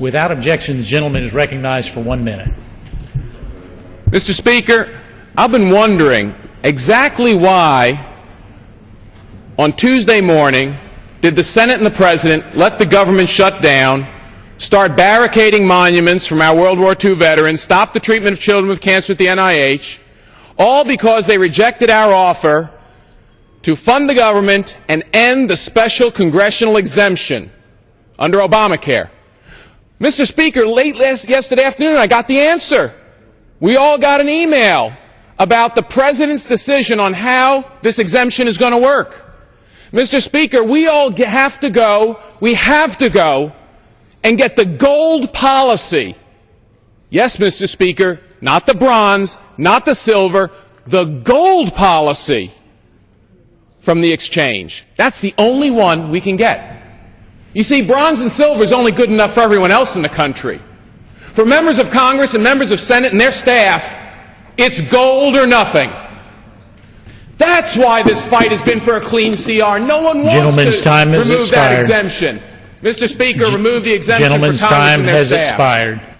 Without objection, the gentleman is recognized for 1 minute. Mr. Speaker, I've been wondering exactly why on Tuesday morning did the Senate and the President let the government shut down, start barricading monuments from our World War II veterans, stop the treatment of children with cancer at the NIH, all because they rejected our offer to fund the government and end the special congressional exemption under Obamacare. Mr. Speaker, late yesterday afternoon, I got the answer. We all got an email about the President's decision on how this exemption is going to work. Mr. Speaker, we all have to go and get the gold policy. Yes, Mr. Speaker, not the bronze, not the silver, the gold policy from the exchange. That's the only one we can get. You see, bronze and silver is only good enough for everyone else in the country. For members of Congress and members of Senate and their staff, it's gold or nothing. That's why this fight has been for a clean CR. No one wants to remove that exemption. Mr. Speaker, remove the exemption for Congress and their staff. Gentleman's time has expired.